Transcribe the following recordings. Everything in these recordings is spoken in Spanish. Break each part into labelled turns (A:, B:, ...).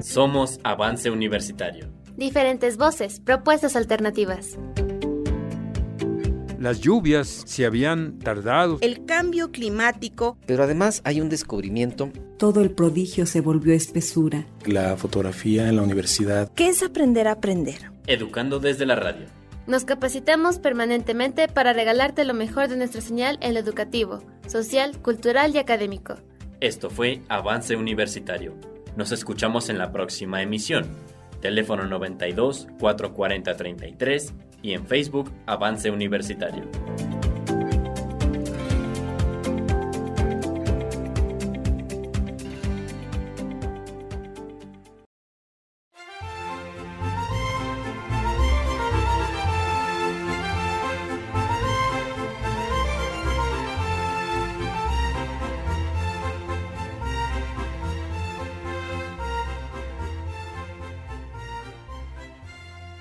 A: Somos Avance Universitario.
B: Diferentes voces, propuestas alternativas.
C: Las lluvias se habían tardado.
D: El cambio climático.
E: Pero además hay un descubrimiento.
F: Todo el prodigio se volvió espesura.
G: La fotografía en la universidad.
D: ¿Qué es aprender a aprender?
A: Educando desde la radio.
B: Nos capacitamos permanentemente para regalarte lo mejor de nuestra señal en lo educativo, social, cultural y académico.
A: Esto fue Avance Universitario. Nos escuchamos en la próxima emisión. Teléfono 92 440 33 y en Facebook Avance Universitario.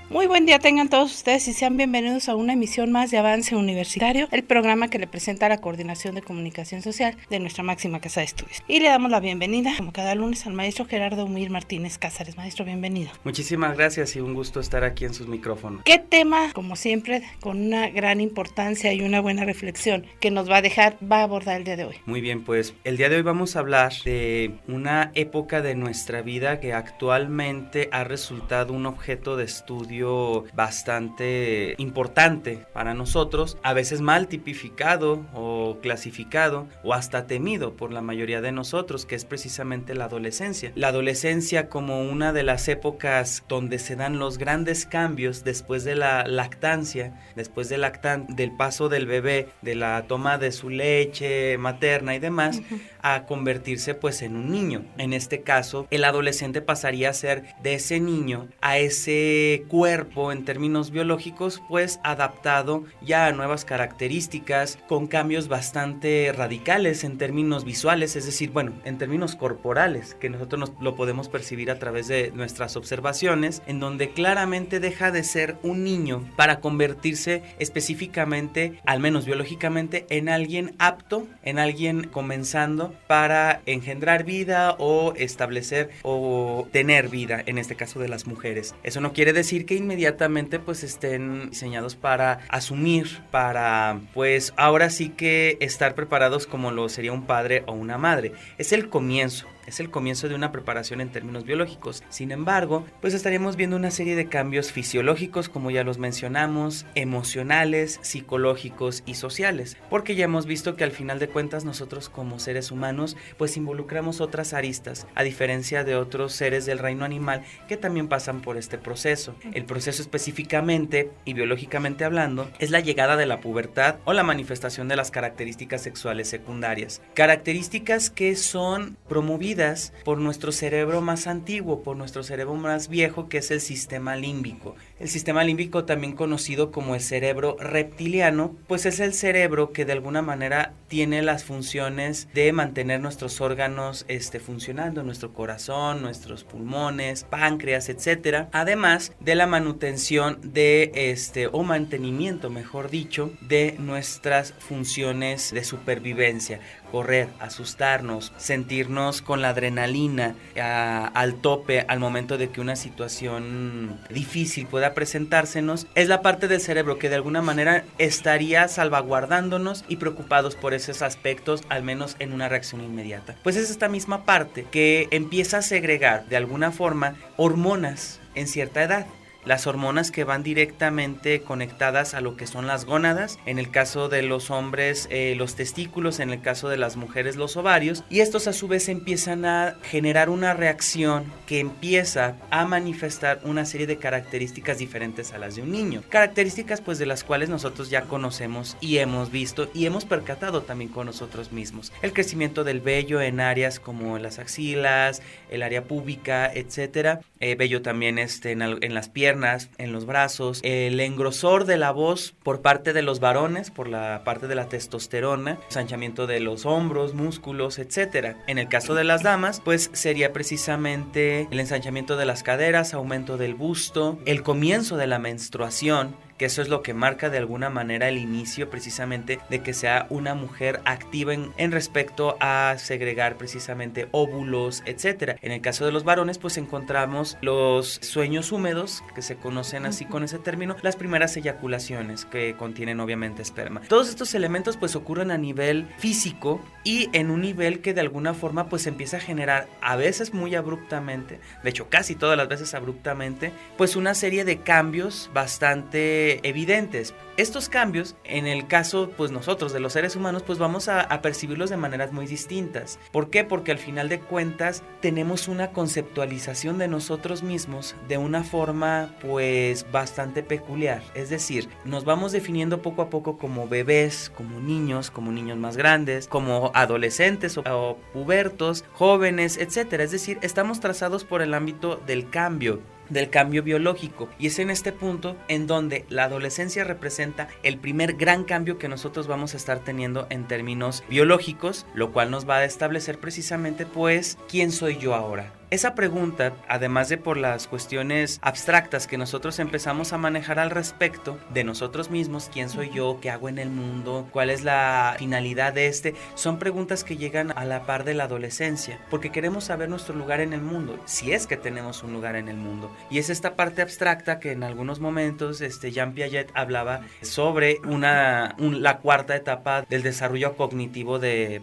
H: Muy buen día tengan todos ustedes y sean bienvenidos a una emisión más de Avance Universitario, el programa que le presenta la Coordinación de Comunicación Social de nuestra máxima casa de estudios. Y le damos la bienvenida, como cada lunes, al maestro Gerardo Humir Martínez Cázares. Maestro, bienvenido.
I: Muchísimas gracias y un gusto estar aquí en sus micrófonos.
H: ¿Qué tema, como siempre, con una gran importancia y una buena reflexión que nos va a dejar, va a abordar el día de hoy?
I: Muy bien, pues el día de hoy vamos a hablar de una época de nuestra vida que actualmente ha resultado un objeto de estudio bastante importante para nosotros, a veces mal tipificado o clasificado o hasta temido por la mayoría de nosotros, que es precisamente la adolescencia. La adolescencia como una de las épocas donde se dan los grandes cambios después de la lactancia, después del paso del bebé, de la toma de su leche materna y demás, a convertirse pues en un niño. En este caso, el adolescente pasaría a ser de ese niño a ese cuerpo en términos biológicos, pues adaptado ya a nuevas características, con cambios bastante radicales en términos visuales, es decir, bueno, en términos corporales, que nosotros lo podemos percibir a través de nuestras observaciones, en donde claramente deja de ser un niño para convertirse específicamente, al menos biológicamente, en alguien apto, en alguien comenzando para engendrar vida o establecer o tener vida, en este caso de las mujeres. Eso no quiere decir que inmediatamente pues estén diseñados para asumir, para pues ahora sí que estar preparados como lo sería un padre o una madre. Es el comienzo de una preparación en términos biológicos. Sin embargo, pues estaríamos viendo una serie de cambios fisiológicos, como ya los mencionamos, emocionales, psicológicos y sociales, porque ya hemos visto que al final de cuentas nosotros como seres humanos pues involucramos otras aristas, a diferencia de otros seres del reino animal que también pasan por este proceso. El proceso específicamente y biológicamente hablando es la llegada de la pubertad o la manifestación de las características sexuales secundarias, características que son promovidas por nuestro cerebro más antiguo, por nuestro cerebro más viejo, que es el sistema límbico. El sistema límbico, también conocido como el cerebro reptiliano, pues es el cerebro que de alguna manera tiene las funciones de mantener nuestros órganos funcionando, nuestro corazón, nuestros pulmones, páncreas, etcétera, además de la manutención de o mantenimiento, mejor dicho, de nuestras funciones de supervivencia. Correr, asustarnos, sentirnos con la adrenalina al tope al momento de que una situación difícil pueda presentársenos, es la parte del cerebro que de alguna manera estaría salvaguardándonos y preocupados por esos aspectos, al menos en una reacción inmediata. Pues es esta misma parte que empieza a segregar de alguna forma hormonas en cierta edad. Las hormonas que van directamente conectadas a lo que son las gónadas, en el caso de los hombres los testículos, en el caso de las mujeres los ovarios, y estos a su vez empiezan a generar una reacción que empieza a manifestar una serie de características diferentes a las de un niño, características pues de las cuales nosotros ya conocemos y hemos visto y hemos percatado también con nosotros mismos. El crecimiento del vello en áreas como las axilas, el área púbica, etcétera, vello también en las piernas, en los brazos, el engrosor de la voz por parte de los varones, por la parte de la testosterona, ensanchamiento de los hombros, músculos, etcétera. En el caso de las damas, pues sería precisamente el ensanchamiento de las caderas, aumento del busto, el comienzo de la menstruación, que eso es lo que marca de alguna manera el inicio precisamente de que sea una mujer activa en respecto a segregar precisamente óvulos, etcétera. En el caso de los varones, pues encontramos los sueños húmedos, que se conocen así con ese término, las primeras eyaculaciones que contienen obviamente esperma. Todos estos elementos pues ocurren a nivel físico y en un nivel que de alguna forma pues empieza a generar, a veces muy abruptamente, de hecho casi todas las veces abruptamente, pues una serie de cambios bastante evidentes. Estos cambios, en el caso pues nosotros de los seres humanos, pues vamos a percibirlos de maneras muy distintas. ¿Por qué? Porque al final de cuentas tenemos una conceptualización de nosotros mismos de una forma pues bastante peculiar. Es decir, nos vamos definiendo poco a poco como bebés, como niños más grandes, como adolescentes o pubertos, jóvenes, etcétera. Es decir, estamos trazados por el ámbito del cambio biológico, y es en este punto en donde la adolescencia representa el primer gran cambio que nosotros vamos a estar teniendo en términos biológicos, lo cual nos va a establecer precisamente pues ¿quién soy yo ahora? Esa pregunta, además de por las cuestiones abstractas que nosotros empezamos a manejar al respecto de nosotros mismos, quién soy yo, qué hago en el mundo, cuál es la finalidad de son preguntas que llegan a la par de la adolescencia, porque queremos saber nuestro lugar en el mundo, si es que tenemos un lugar en el mundo. Y es esta parte abstracta que en algunos momentos Jean Piaget hablaba sobre la cuarta etapa del desarrollo cognitivo de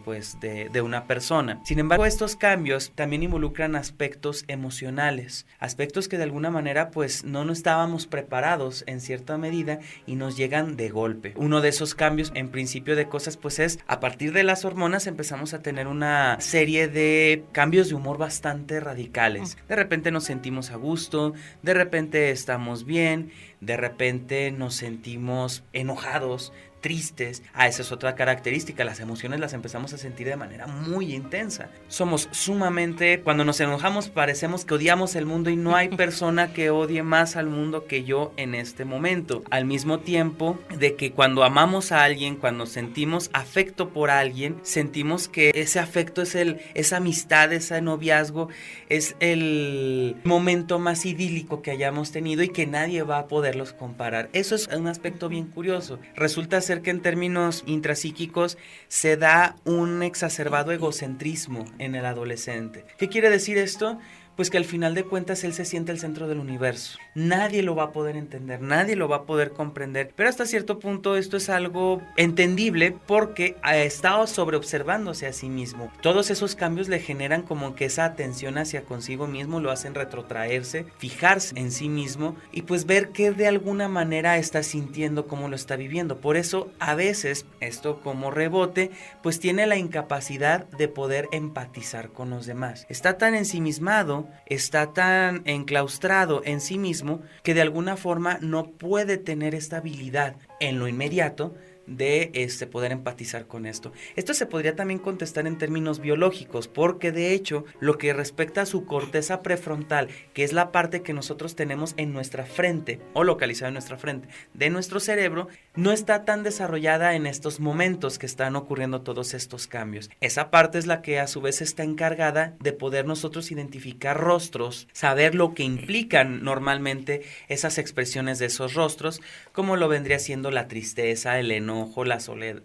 I: una persona. Sin embargo, estos cambios también involucran aspectos emocionales, aspectos que de alguna manera pues no estábamos preparados en cierta medida y nos llegan de golpe. Uno de esos cambios en principio de cosas pues es a partir de las hormonas empezamos a tener una serie de cambios de humor bastante radicales. De repente nos sentimos a gusto, de repente estamos bien, de repente nos sentimos enojados, tristes. Esa es otra característica, las emociones las empezamos a sentir de manera muy intensa. Somos sumamente, cuando nos enojamos parecemos que odiamos el mundo y no hay persona que odie más al mundo que yo en este momento. Al mismo tiempo de que cuando amamos a alguien, cuando sentimos afecto por alguien, sentimos que ese afecto es esa amistad, ese noviazgo, es el momento más idílico que hayamos tenido y que nadie va a poderlos comparar. Eso es un aspecto bien curioso. Resulta ser que en términos intrapsíquicos se da un exacerbado egocentrismo en el adolescente. ¿Qué quiere decir esto? Pues que al final de cuentas él se siente el centro del universo. Nadie lo va a poder entender, nadie lo va a poder comprender, pero hasta cierto punto esto es algo entendible porque ha estado sobreobservándose a sí mismo. Todos esos cambios le generan como que esa atención hacia consigo mismo, lo hacen retrotraerse, fijarse en sí mismo y pues ver que de alguna manera está sintiendo, cómo lo está viviendo. Por eso a veces esto como rebote pues tiene la incapacidad de poder empatizar con los demás. Está tan ensimismado, está tan enclaustrado en sí mismo que de alguna forma no puede tener esta habilidad en lo inmediato de poder empatizar con esto. Esto se podría también contestar en términos biológicos, porque de hecho lo que respecta a su corteza prefrontal, que es la parte que nosotros tenemos en nuestra frente o localizada en nuestra frente de nuestro cerebro, no está tan desarrollada en estos momentos que están ocurriendo todos estos cambios. Esa parte es la que a su vez está encargada de poder nosotros identificar rostros, saber lo que implican normalmente esas expresiones de esos rostros, como lo vendría siendo la tristeza, el enojo, la soledad,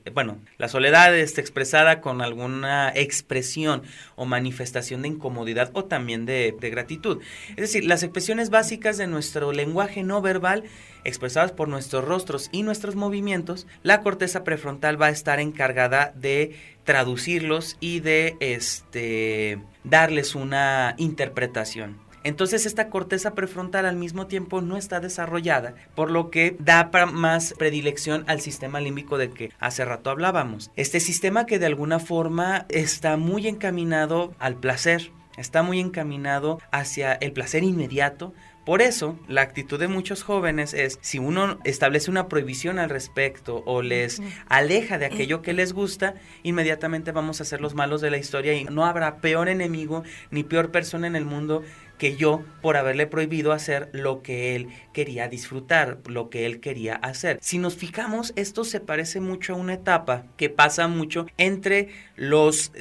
I: la soledad expresada con alguna expresión o manifestación de incomodidad o también de gratitud. Es decir, las expresiones básicas de nuestro lenguaje no verbal expresadas por nuestros rostros y nuestros movimientos, la corteza prefrontal va a estar encargada de traducirlos y de darles una interpretación. Entonces esta corteza prefrontal al mismo tiempo no está desarrollada, por lo que da más predilección al sistema límbico del que hace rato hablábamos. Este sistema que de alguna forma está muy encaminado al placer, está muy encaminado hacia el placer inmediato. Por eso, la actitud de muchos jóvenes es, si uno establece una prohibición al respecto o les aleja de aquello que les gusta, inmediatamente vamos a ser los malos de la historia y no habrá peor enemigo ni peor persona en el mundo que yo por haberle prohibido hacer lo que él quería disfrutar, lo que él quería hacer. Si nos fijamos, esto se parece mucho a una etapa que pasa mucho entre los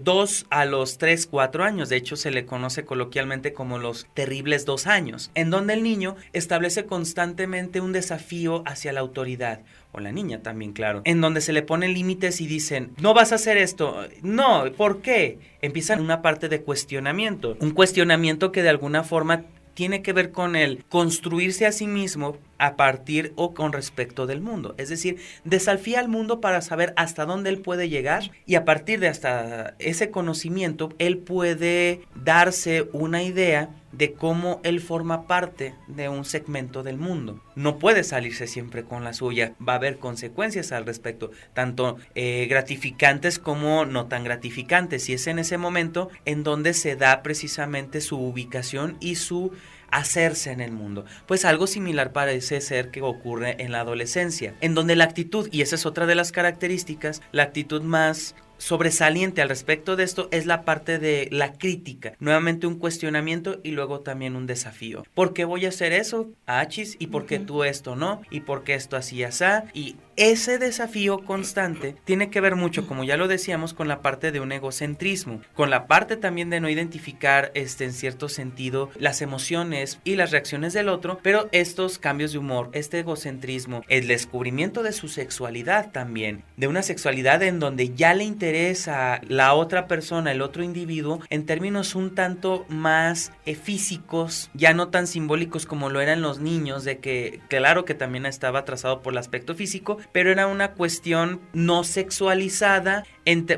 I: 2 a los 3, 4 años. De hecho, se le conoce coloquialmente como los terribles 2 años, en donde el niño establece constantemente un desafío hacia la autoridad, o la niña también, claro, en donde se le ponen límites y dicen, no vas a hacer esto, no, ¿por qué? Empiezan una parte de cuestionamiento, un cuestionamiento que de alguna forma tiene que ver con el construirse a sí mismo a partir o con respecto del mundo. Es decir, desafía al mundo para saber hasta dónde él puede llegar, y a partir de hasta ese conocimiento, él puede darse una idea de cómo él forma parte de un segmento del mundo. No puede salirse siempre con la suya, va a haber consecuencias al respecto, tanto gratificantes como no tan gratificantes, y es en ese momento en donde se da precisamente su ubicación y su hacerse en el mundo. Pues algo similar parece ser que ocurre en la adolescencia, en donde la actitud, y esa es otra de las características, la actitud más sobresaliente al respecto de esto es la parte de la crítica, nuevamente un cuestionamiento y luego también un desafío. ¿Por qué voy a hacer eso? Achis, ¿y por qué tú esto no? ¿Y por qué esto así asá? Y ese desafío constante tiene que ver mucho, como ya lo decíamos, con la parte de un egocentrismo, con la parte también de no identificar en cierto sentido las emociones y las reacciones del otro, pero estos cambios de humor, este egocentrismo, el descubrimiento de su sexualidad también, de una sexualidad en donde ya le interesa la otra persona, el otro individuo, en términos un tanto más físicos, ya no tan simbólicos como lo eran los niños, de que claro que también estaba trazado por el aspecto físico, pero era una cuestión no sexualizada,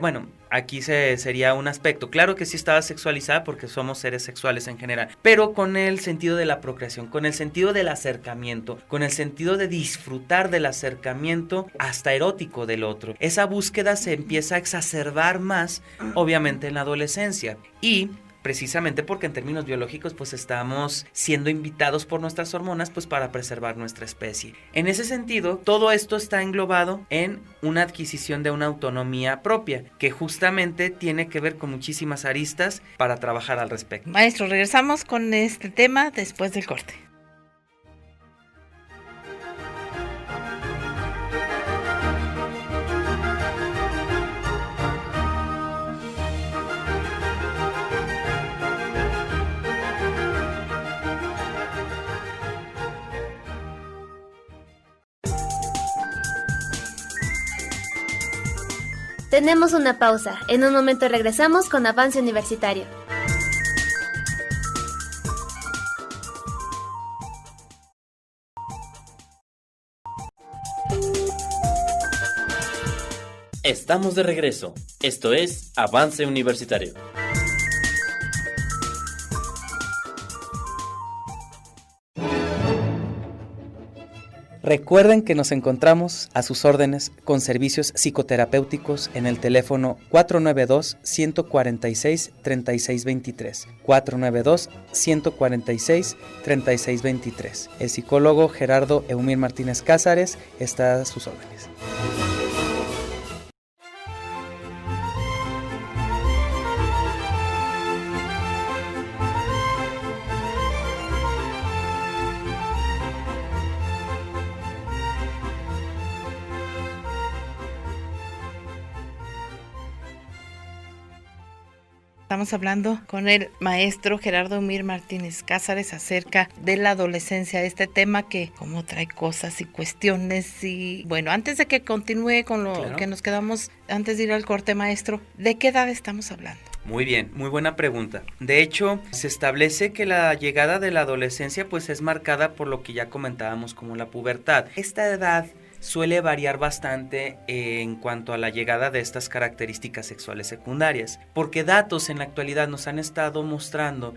I: bueno, aquí sería un aspecto, claro que sí estaba sexualizada porque somos seres sexuales en general, pero con el sentido de la procreación, con el sentido del acercamiento, con el sentido de disfrutar del acercamiento hasta erótico del otro. Esa búsqueda se empieza a exacerbar más, obviamente, en la adolescencia, y precisamente porque en términos biológicos pues estamos siendo invitados por nuestras hormonas pues para preservar nuestra especie. En ese sentido, todo esto está englobado en una adquisición de una autonomía propia, que justamente tiene que ver con muchísimas aristas para trabajar al respecto.
H: Maestro, regresamos con este tema después del corte.
B: Tenemos una pausa. En un momento regresamos con Avance Universitario.
A: Estamos de regreso. Esto es Avance Universitario.
E: Recuerden que nos encontramos a sus órdenes con servicios psicoterapéuticos en el teléfono 492-146-3623. 492-146-3623. El psicólogo Gerardo Eumir Martínez Cázares está a sus órdenes.
H: Estamos hablando con el maestro Gerardo Eumir Martínez Cázares acerca de la adolescencia, este tema que como trae cosas y cuestiones. Y bueno, antes de que continúe con lo que nos quedamos, antes de ir al corte, maestro, ¿de qué edad estamos hablando?
I: Muy bien, muy buena pregunta. De hecho, se establece que la llegada de la adolescencia pues es marcada por lo que ya comentábamos como la pubertad. Esta edad suele variar bastante en cuanto a la llegada de estas características sexuales secundarias, porque datos en la actualidad nos han estado mostrando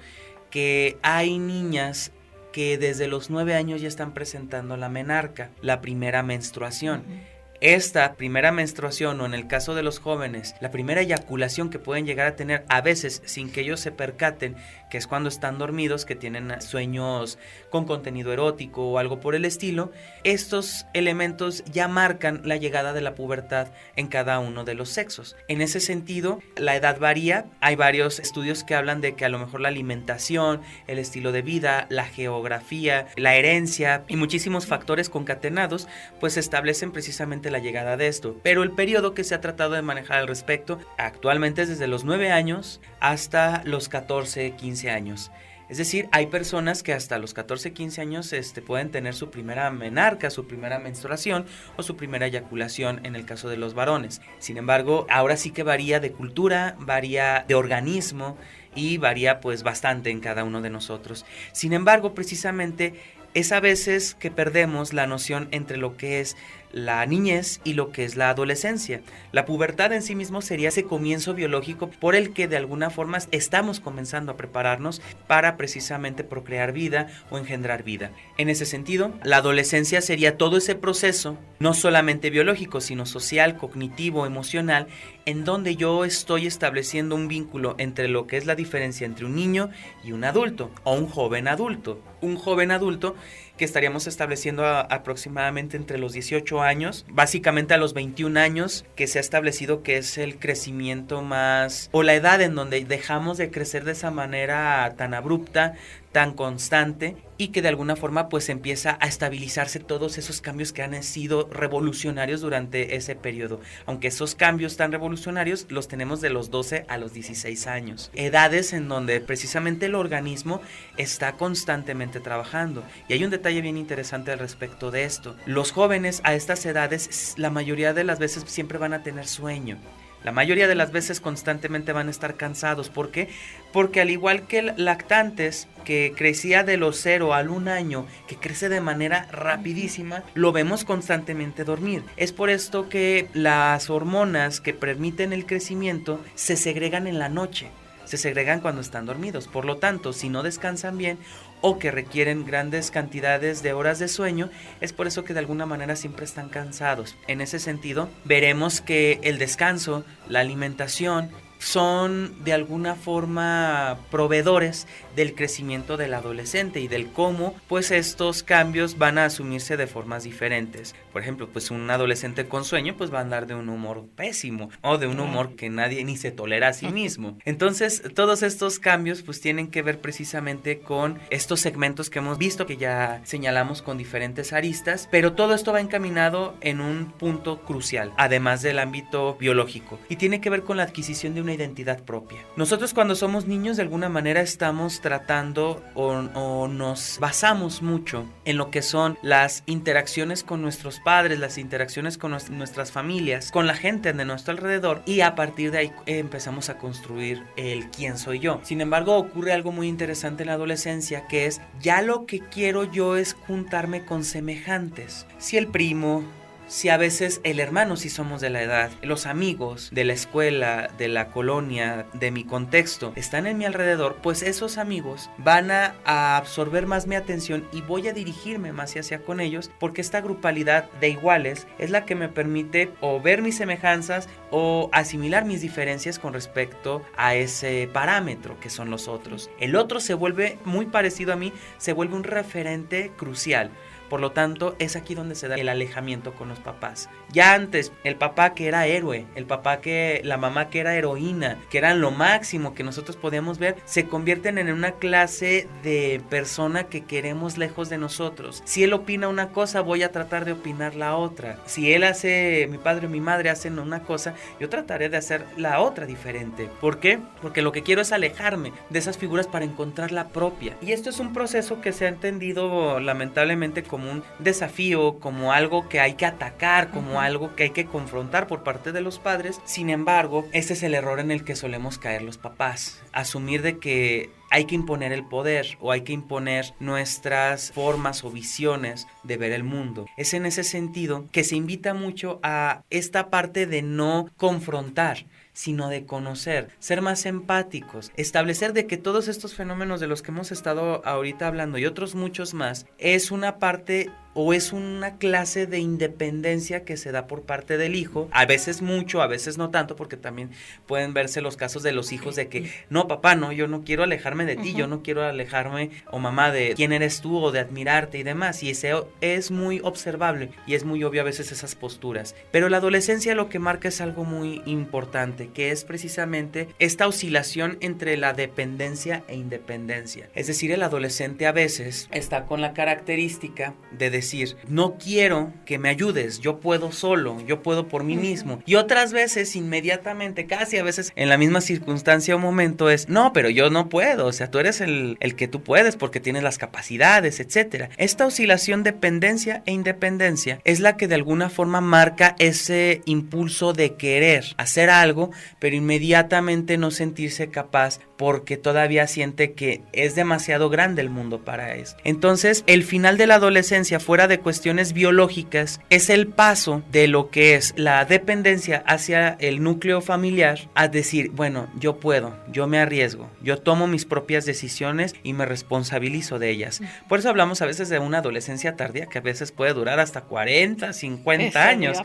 I: que hay niñas que desde los 9 años ya están presentando la menarca, la primera menstruación. esta primera menstruación, o en el caso de los jóvenes, la primera eyaculación que pueden llegar a tener a veces sin que ellos se percaten, que es cuando están dormidos, que tienen sueños con contenido erótico o algo por el estilo, estos elementos ya marcan la llegada de la pubertad en cada uno de los sexos. En ese sentido, la edad varía. Hay varios estudios que hablan de que a lo mejor la alimentación, el estilo de vida, la geografía, la herencia y muchísimos factores concatenados pues establecen precisamente la llegada de esto. Pero el periodo que se ha tratado de manejar al respecto actualmente es desde los 9 años hasta los 14, 15 años. Es decir, hay personas que hasta los 14, 15 años pueden tener su primera menarca, su primera menstruación o su primera eyaculación en el caso de los varones. Sin embargo, ahora sí que varía de cultura, varía de organismo y varía pues bastante en cada uno de nosotros. Sin embargo, precisamente es a veces que perdemos la noción entre lo que es la niñez y lo que es la adolescencia. La pubertad en sí mismo sería ese comienzo biológico por el que de alguna forma estamos comenzando a prepararnos para precisamente procrear vida o engendrar vida. En ese sentido, la adolescencia sería todo ese proceso, no solamente biológico, sino social, cognitivo, emocional, en donde yo estoy estableciendo un vínculo entre lo que es la diferencia entre un niño y un adulto, o un joven adulto. Un joven adulto que estaríamos estableciendo aproximadamente entre los 18 años, básicamente a los 21 años, que se ha establecido que es el crecimiento más, o la edad en donde dejamos de crecer de esa manera tan abrupta, tan constante, y que de alguna forma pues empieza a estabilizarse todos esos cambios que han sido revolucionarios durante ese periodo, aunque esos cambios tan revolucionarios los tenemos de los 12 a los 16 años, edades en donde precisamente el organismo está constantemente trabajando. Y hay un detalle bien interesante al respecto de esto: los jóvenes a estas edades la mayoría de las veces siempre van a tener sueño. La mayoría de las veces constantemente van a estar cansados. ¿Por qué? Porque al igual que el lactantes, que crecía de los 0 al 1 año, que crece de manera rapidísima, lo vemos constantemente dormir. Es por esto que las hormonas que permiten el crecimiento se segregan en la noche. Se segregan cuando están dormidos. Por lo tanto, si no descansan bien o que requieren grandes cantidades de horas de sueño, es por eso que de alguna manera siempre están cansados. En ese sentido, veremos que el descanso, la alimentación, son de alguna forma proveedores del crecimiento del adolescente y del cómo pues estos cambios van a asumirse de formas diferentes. Por ejemplo, pues un adolescente con sueño pues va a andar de un humor pésimo o de un humor que nadie ni se tolera a sí mismo. Entonces todos estos cambios pues tienen que ver precisamente con estos segmentos que hemos visto, que ya señalamos con diferentes aristas, pero todo esto va encaminado en un punto crucial, además del ámbito biológico, y tiene que ver con la adquisición de una identidad propia. Nosotros cuando somos niños de alguna manera estamos tratando o nos basamos mucho en lo que son las interacciones con nuestros padres, las interacciones con nuestras familias, con la gente de nuestro alrededor, y a partir de ahí empezamos a construir el quién soy yo. Sin embargo, ocurre algo muy interesante en la adolescencia, que es ya lo que quiero yo es juntarme con semejantes. Si el primo, si a veces el hermano, si somos de la edad, los amigos de la escuela, de la colonia, de mi contexto, están en mi alrededor, pues esos amigos van a absorber más mi atención y voy a dirigirme más hacia con ellos, porque esta grupalidad de iguales es la que me permite o ver mis semejanzas o asimilar mis diferencias con respecto a ese parámetro que son los otros. El otro se vuelve muy parecido a mí, se vuelve un referente crucial. Por lo tanto, es aquí donde se da el alejamiento con los papás. Ya antes, el papá que era héroe, la mamá que era heroína, que eran lo máximo que nosotros podíamos ver, se convierten en una clase de persona que queremos lejos de nosotros. Si él opina una cosa, voy a tratar de opinar la otra. Si mi padre o mi madre hacen una cosa, yo trataré de hacer la otra diferente. ¿Por qué? Porque lo que quiero es alejarme de esas figuras para encontrar la propia. Y esto es un proceso que se ha entendido lamentablemente como un desafío, como algo que hay que atacar, como algo que hay que confrontar por parte de los padres. Sin embargo, este es el error en el que solemos caer los papás, asumir de que hay que imponer el poder o hay que imponer nuestras formas o visiones de ver el mundo. Es en ese sentido que se invita mucho a esta parte de no confrontar, sino de conocer, ser más empáticos, establecer de que todos estos fenómenos de los que hemos estado ahorita hablando y otros muchos más, es una parte o es una clase de independencia que se da por parte del hijo, a veces mucho, a veces no tanto, porque también pueden verse los casos de los hijos de que, no papá, no, yo no quiero alejarme de ti, yo no quiero alejarme, o mamá, de quién eres tú o de admirarte y demás, y ese es muy observable y es muy obvio a veces esas posturas, pero la adolescencia lo que marca es algo muy importante, que es precisamente esta oscilación entre la dependencia e independencia, es decir, el adolescente a veces está con la característica de decir, no quiero que me ayudes, yo puedo solo, yo puedo por mí mismo, y otras veces inmediatamente, casi a veces en la misma circunstancia o momento es, no, pero yo no puedo, o sea, tú eres el que tú puedes porque tienes las capacidades, etcétera. Esta oscilación de dependencia e independencia es la que de alguna forma marca ese impulso de querer hacer algo, pero inmediatamente no sentirse capaz porque todavía siente que es demasiado grande el mundo para eso. Entonces, el final de la adolescencia, fuera de cuestiones biológicas, es el paso de lo que es la dependencia hacia el núcleo familiar a decir, bueno, yo puedo, yo me arriesgo, yo tomo mis propias decisiones y me responsabilizo de ellas. Por eso hablamos a veces de una adolescencia tardía que a veces puede durar hasta 40, 50 años.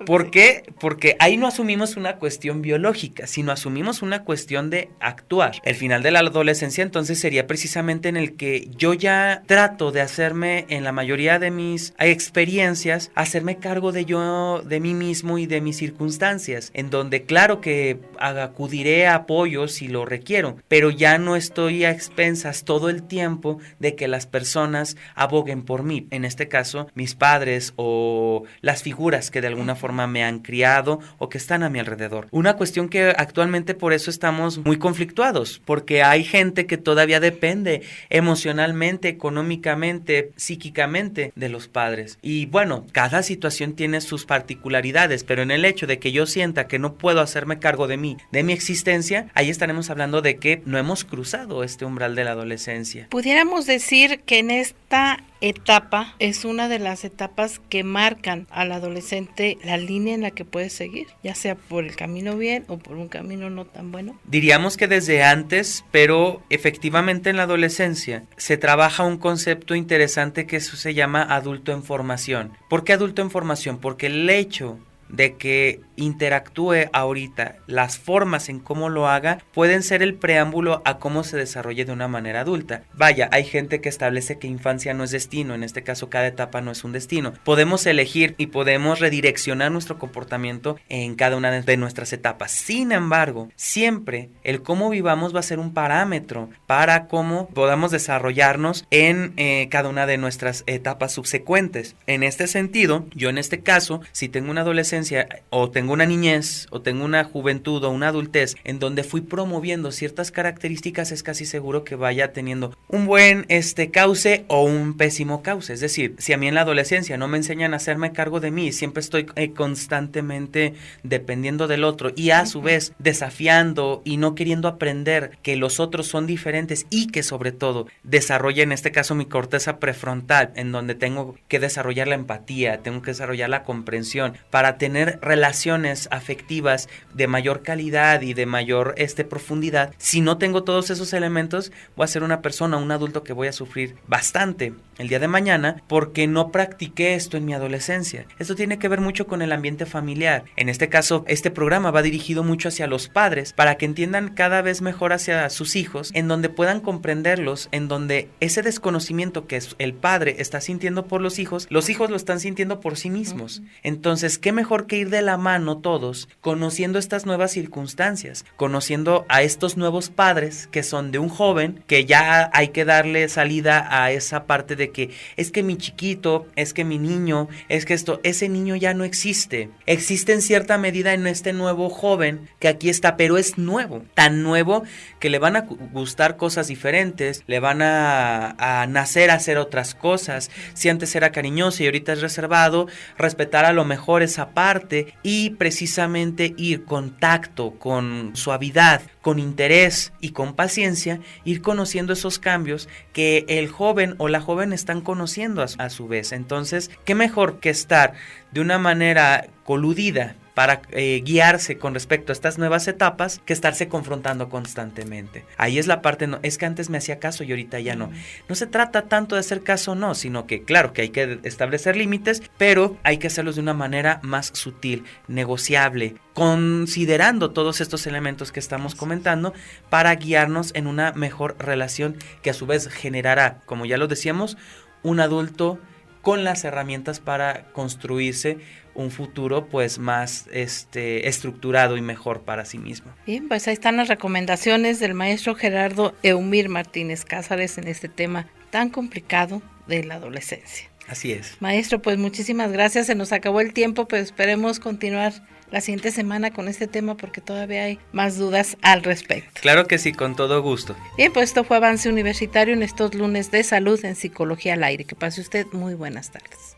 I: ¿Por qué? Porque ahí no asumimos una cuestión biológica, sino asumimos una cuestión de actuar. El final de la adolescencia entonces sería precisamente en el que yo ya trato de hacerme, en la mayoría de mis experiencias, hacerme cargo de mí mismo y de mis circunstancias, en donde claro que acudiré a apoyo si lo requiero, pero ya no estoy a expensas todo el tiempo de que las personas aboguen por mí, en este caso mis padres o las figuras que de alguna forma me han criado o que están a mi alrededor. Una cuestión que actualmente por eso estamos muy conflictuados, porque hay gente que todavía depende emocionalmente, económicamente, psíquicamente de los padres. Y bueno, cada situación tiene sus particularidades, pero en el hecho de que yo sienta que no puedo hacerme cargo de mí, de mi existencia, ahí estaremos hablando de que no hemos cruzado este umbral de la adolescencia.
H: Pudiéramos decir que en esta etapa es una de las etapas que marcan al adolescente la línea en la que puede seguir, ya sea por el camino bien o por un camino no tan bueno.
I: Diríamos que desde antes, pero efectivamente en la adolescencia se trabaja un concepto interesante que eso se llama adulto en formación. ¿Por qué adulto en formación? Porque el hecho de que interactúe ahorita, las formas en cómo lo haga pueden ser el preámbulo a cómo se desarrolle de una manera adulta. Vaya, hay gente que establece que infancia no es destino, en este caso cada etapa no es un destino. Podemos elegir y podemos redireccionar nuestro comportamiento en cada una de nuestras etapas. Sin embargo, siempre el cómo vivamos va a ser un parámetro para cómo podamos desarrollarnos en cada una de nuestras etapas subsecuentes. En este sentido, yo en este caso, si tengo una adolescencia o tengo una niñez o tengo una juventud o una adultez en donde fui promoviendo ciertas características, es casi seguro que vaya teniendo un buen cauce o un pésimo cauce. Es decir, si a mí en la adolescencia no me enseñan a hacerme cargo de mí, siempre estoy constantemente dependiendo del otro y a su vez desafiando y no queriendo aprender que los otros son diferentes y que sobre todo desarrolla en este caso mi corteza prefrontal, en donde tengo que desarrollar la empatía, tengo que desarrollar la comprensión para tener relaciones afectivas de mayor calidad y de mayor profundidad. Si no tengo todos esos elementos, voy a ser una persona, un adulto que voy a sufrir bastante el día de mañana porque no practiqué esto en mi adolescencia. Esto tiene que ver mucho con el ambiente familiar. En este caso, este programa va dirigido mucho hacia los padres para que entiendan cada vez mejor hacia sus hijos, en donde puedan comprenderlos, en donde ese desconocimiento que el padre está sintiendo por los hijos lo están sintiendo por sí mismos. Entonces, ¿qué mejor que ir de la mano todos, conociendo estas nuevas circunstancias, conociendo a estos nuevos padres que son de un joven, que ya hay que darle salida a esa parte de que es que mi chiquito, es que mi niño, es que ese niño ya no existe. Existe en cierta medida en este nuevo joven que aquí está, pero es nuevo, tan nuevo que le van a gustar cosas diferentes, le van a nacer a hacer otras cosas. Si antes era cariñoso y ahorita es reservado, respetar a lo mejor esa parte y precisamente ir con tacto, con suavidad, con interés y con paciencia, ir conociendo esos cambios que el joven o la joven están conociendo a su vez. Entonces, ¿qué mejor que estar de una manera coludida para guiarse con respecto a estas nuevas etapas que estarse confrontando constantemente. Ahí es la parte, no, es que antes me hacía caso y ahorita ya no. No se trata tanto de hacer caso o no, sino que claro que hay que establecer límites, pero hay que hacerlos de una manera más sutil, negociable, considerando todos estos elementos que estamos comentando para guiarnos en una mejor relación que a su vez generará, como ya lo decíamos, un adulto con las herramientas para construirse un futuro pues más estructurado y mejor para sí mismo.
H: Bien, pues ahí están las recomendaciones del maestro Gerardo Eumir Martínez Cázares en este tema tan complicado de la adolescencia.
I: Así es.
H: Maestro, pues muchísimas gracias, se nos acabó el tiempo, pues esperemos continuar la siguiente semana con este tema porque todavía hay más dudas al respecto.
I: Claro que sí, con todo gusto.
H: Bien, pues esto fue Avance Universitario en estos lunes de salud en Psicología al Aire. Que pase usted muy buenas tardes.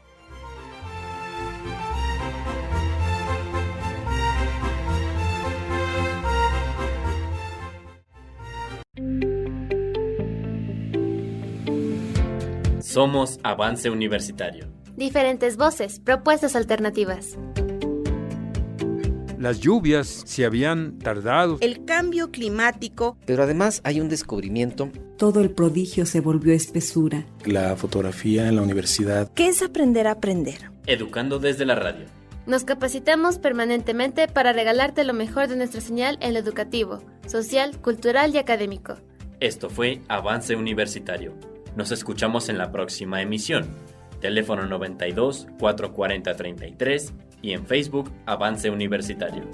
A: Somos Avance Universitario.
B: Diferentes voces, propuestas alternativas.
C: Las lluvias se habían tardado.
D: El cambio climático.
J: Pero además hay un descubrimiento.
F: Todo el prodigio se volvió espesura.
G: La fotografía en la universidad.
D: ¿Qué es aprender a aprender?
A: Educando desde la radio.
B: Nos capacitamos permanentemente para regalarte lo mejor de nuestra señal en lo educativo, social, cultural y académico.
A: Esto fue Avance Universitario. Nos escuchamos en la próxima emisión. Teléfono 92 440 33 y en Facebook Avance Universitario.